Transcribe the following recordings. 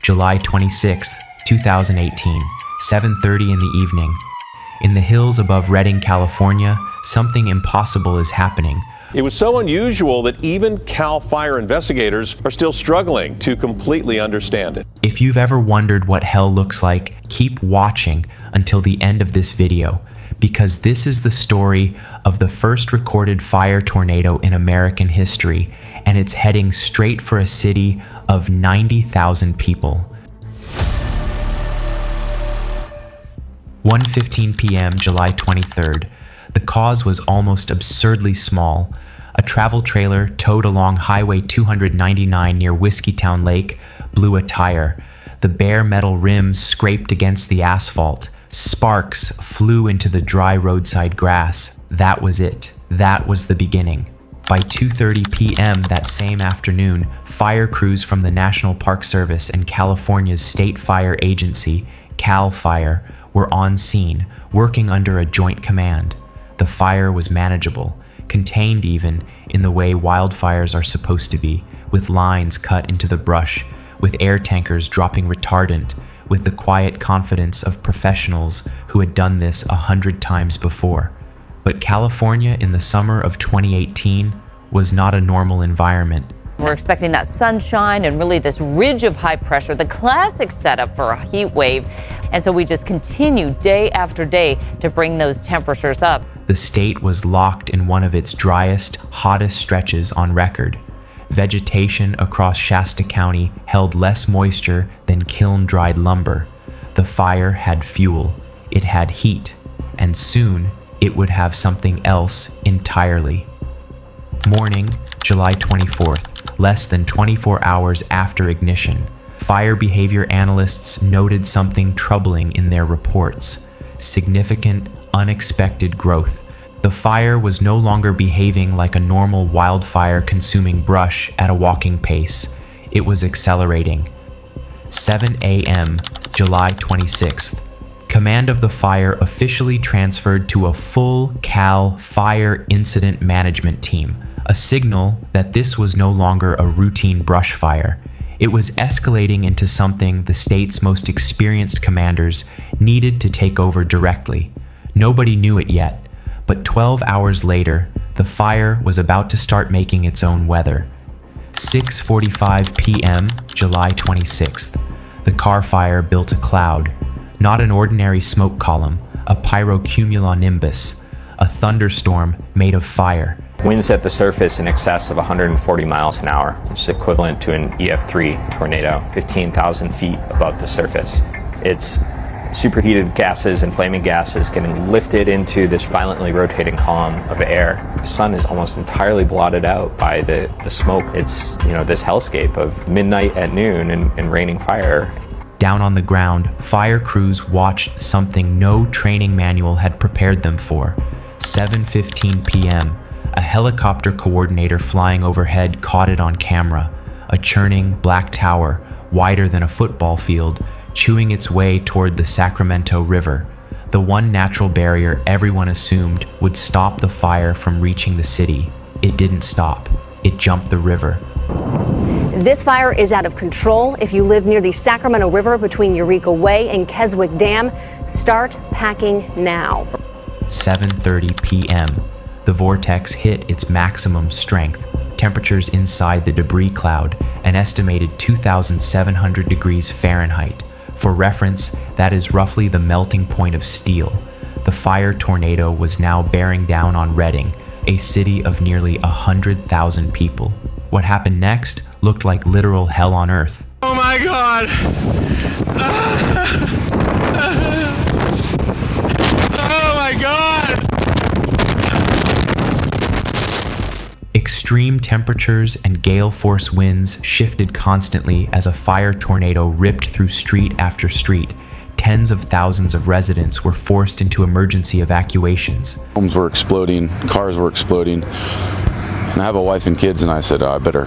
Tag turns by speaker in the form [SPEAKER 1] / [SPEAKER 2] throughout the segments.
[SPEAKER 1] July 26, 2018, 7:30 in the evening. In the hills above Redding, California, something impossible is happening.
[SPEAKER 2] It was so unusual that even Carr Fire investigators are still struggling to completely understand it.
[SPEAKER 1] If you've ever wondered what hell looks like, keep watching until the end of this video, because this is the story of the first recorded fire tornado in American history, and it's heading straight for a city of 90,000 people. 1:15 p.m. July 23rd. The cause was almost absurdly small. A travel trailer towed along Highway 299 near Whiskeytown Lake blew a tire. The bare metal rims scraped against the asphalt. Sparks flew into the dry roadside grass. That was it. That was the beginning. By 2:30 p.m. that same afternoon, fire crews from the National Park Service and California's State Fire Agency, Carr Fire, were on scene, working under a joint command. The fire was manageable, contained even in the way wildfires are supposed to be, with lines cut into the brush, with air tankers dropping retardant, with the quiet confidence of professionals who had done this 100 times before. But California in the summer of 2018 was not a normal environment.
[SPEAKER 3] We're expecting that sunshine and really this ridge of high pressure, the classic setup for a heat wave. And so we just continue day after day to bring those temperatures up.
[SPEAKER 1] The state was locked in one of its driest, hottest stretches on record. Vegetation across Shasta County held less moisture than kiln-dried lumber. The fire had fuel, it had heat, and soon it would have something else entirely. Morning, July 24th, less than 24 hours after ignition. Fire behavior analysts noted something troubling in their reports: significant, unexpected growth. The fire was no longer behaving like a normal wildfire consuming brush at a walking pace. It was accelerating. 7 a.m., July 26th. Command of the fire officially transferred to a full Carr Fire Incident Management Team, a signal that this was no longer a routine brush fire. It was escalating into something the state's most experienced commanders needed to take over directly. Nobody knew it yet, but 12 hours later, the fire was about to start making its own weather. 6:45 p.m., July 26th. The Carr Fire built a cloud, not an ordinary smoke column, a pyrocumulonimbus, a thunderstorm made of fire.
[SPEAKER 4] Winds at the surface in excess of 140 miles an hour, which is equivalent to an EF3 tornado, 15,000 feet above the surface. It's superheated gases and flaming gases getting lifted into this violently rotating column of air. The sun is almost entirely blotted out by the smoke. It's, this hellscape of midnight at noon and raining fire.
[SPEAKER 1] Down on the ground, fire crews watched something no training manual had prepared them for. 7:15 p.m. A helicopter coordinator flying overhead caught it on camera. A churning black tower, wider than a football field, chewing its way toward the Sacramento River, the one natural barrier everyone assumed would stop the fire from reaching the city. It didn't stop. It jumped the river.
[SPEAKER 5] This fire is out of control. If you live near the Sacramento River between Eureka Way and Keswick Dam, start packing now.
[SPEAKER 1] 7:30 p.m. The vortex hit its maximum strength. Temperatures inside the debris cloud, an estimated 2,700 degrees Fahrenheit. For reference, that is roughly the melting point of steel. The fire tornado was now bearing down on Redding, a city of nearly 100,000 people. What happened next looked like literal hell on earth.
[SPEAKER 6] Oh my God! Oh my God!
[SPEAKER 1] Extreme temperatures and gale force winds shifted constantly as a fire tornado ripped through street after street. Tens of thousands of residents were forced into emergency evacuations.
[SPEAKER 7] Homes were exploding, cars were exploding, and I have a wife and kids, and I said, I better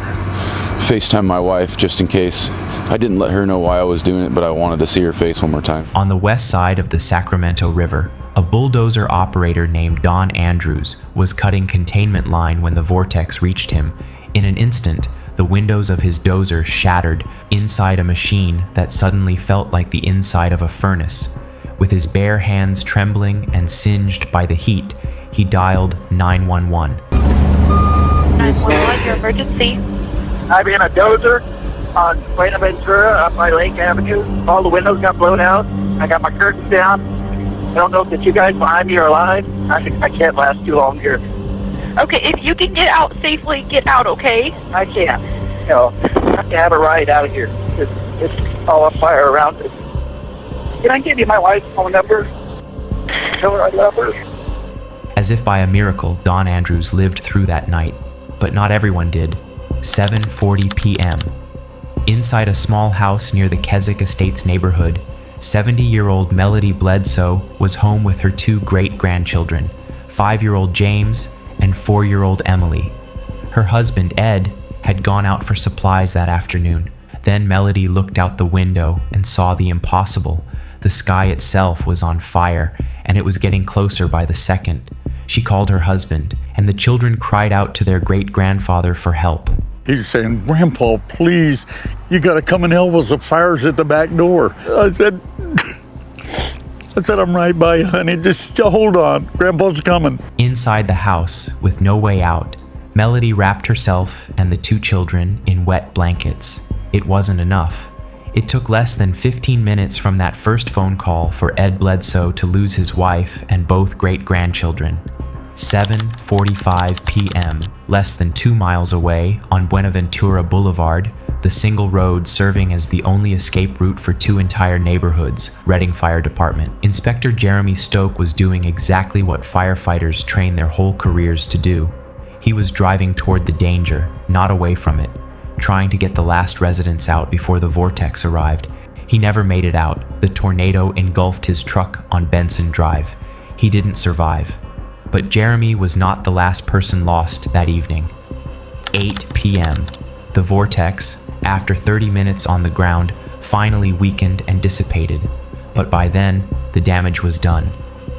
[SPEAKER 7] FaceTime my wife just in case. I didn't let her know why I was doing it, but I wanted to see her face one more time.
[SPEAKER 1] On the west side of the Sacramento River, a bulldozer operator named Don Andrews was cutting containment line when the vortex reached him. In an instant, The windows of his dozer shattered inside a machine that suddenly felt like the inside of a furnace. With his bare hands trembling and singed by the heat, he dialed 911.
[SPEAKER 8] 911, your emergency.
[SPEAKER 9] I'm in a dozer on Buenaventura up by Lake Avenue. All the windows got blown out. I got my curtains down. I don't know if you guys behind me are alive. I can't last too long here.
[SPEAKER 8] Okay, if you can get out safely, get out, okay?
[SPEAKER 9] I can't. You know, I have to have a ride out of here. It's all on fire around us. Can I give you my wife's phone number? Tell her I love her.
[SPEAKER 1] As if by a miracle, Don Andrews lived through that night, but not everyone did. 7:40 p.m. Inside a small house near the Keswick Estates neighborhood, 70-year-old Melody Bledsoe was home with her two great-grandchildren, 5-year-old James and 4-year-old Emily. Her husband, Ed, had gone out for supplies that afternoon. Then Melody looked out the window and saw the impossible. The sky itself was on fire, and it was getting closer by the second. She called her husband, and the children cried out to their great-grandfather for help.
[SPEAKER 10] He's saying, "Grandpa, please, you got to come and help us. The fire's at the back door." I said, "I'm right by you, honey. Just hold on. Grandpa's coming."
[SPEAKER 1] Inside the house, with no way out, Melody wrapped herself and the two children in wet blankets. It wasn't enough. It took less than 15 minutes from that first phone call for Ed Bledsoe to lose his wife and both great-grandchildren. 7:45 p.m., less than 2 miles away on Buenaventura Boulevard, the single road serving as the only escape route for two entire neighborhoods, Redding Fire Department. Inspector Jeremy Stoke was doing exactly what firefighters train their whole careers to do. He was driving toward the danger, not away from it, trying to get the last residents out before the vortex arrived. He never made it out. The tornado engulfed his truck on Benson Drive. He didn't survive. But Jeremy was not the last person lost that evening. 8 p.m. The vortex, after 30 minutes on the ground, finally weakened and dissipated. But by then, the damage was done.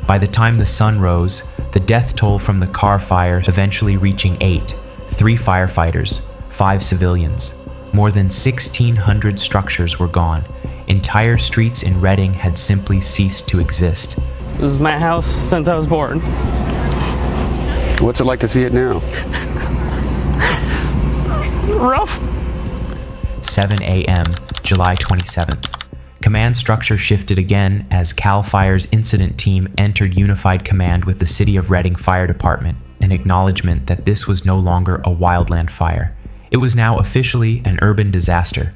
[SPEAKER 1] By the time the sun rose, the death toll from the Carr Fire eventually reaching 8, 3 firefighters, 5 civilians. More than 1,600 structures were gone. Entire streets in Redding had simply ceased to exist.
[SPEAKER 6] This is my house since I was born.
[SPEAKER 11] What's it like to see it now?
[SPEAKER 6] Rough.
[SPEAKER 1] 7 a.m., July 27th. Command structure shifted again as Carr Fire's incident team entered unified command with the City of Redding Fire Department, an acknowledgement that this was no longer a wildland fire. It was now officially an urban disaster.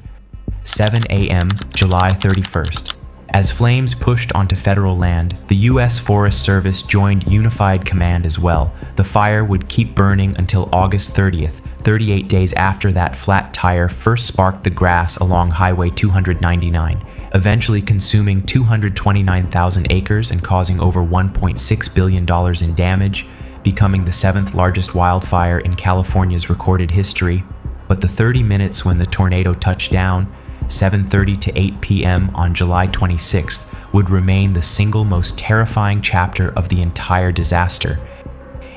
[SPEAKER 1] 7 a.m., July 31st. As flames pushed onto federal land, the U.S. Forest Service joined unified command as well. The fire would keep burning until August 30th, 38 days after that flat tire first sparked the grass along Highway 299, eventually consuming 229,000 acres and causing over $1.6 billion in damage, becoming the 7th largest wildfire in California's recorded history. But the 30 minutes when the tornado touched down, 7:30 to 8 p.m. on July 26th, would remain the single most terrifying chapter of the entire disaster.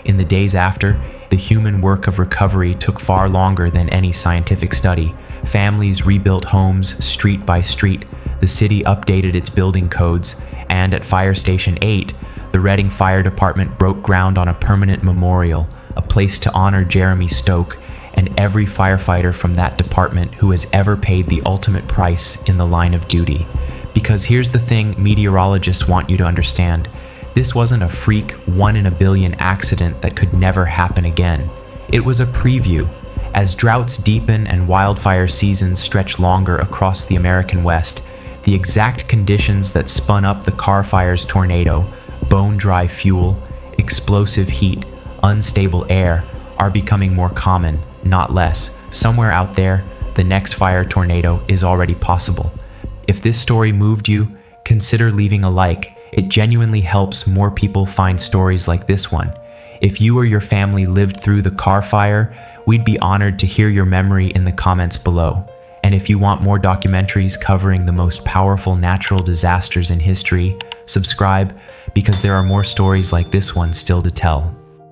[SPEAKER 1] In the days after, the human work of recovery took far longer than any scientific study. Families rebuilt homes street by street, the city updated its building codes, and at Fire Station 8, the Redding Fire Department broke ground on a permanent memorial, a place to honor Jeremy Stoke and every firefighter from that department who has ever paid the ultimate price in the line of duty. Because here's the thing meteorologists want you to understand. This wasn't a freak 1 in a billion accident that could never happen again. It was a preview. As droughts deepen and wildfire seasons stretch longer across the American West, the exact conditions that spun up the Carr Fire's tornado, bone-dry fuel, explosive heat, unstable air, are becoming more common, not less. Somewhere out there, the next fire tornado is already possible. If this story moved you, consider leaving a like. It genuinely helps more people find stories like this one. If you or your family lived through the Carr Fire, we'd be honored to hear your memory in the comments below. And if you want more documentaries covering the most powerful natural disasters in history, subscribe, because there are more stories like this one still to tell.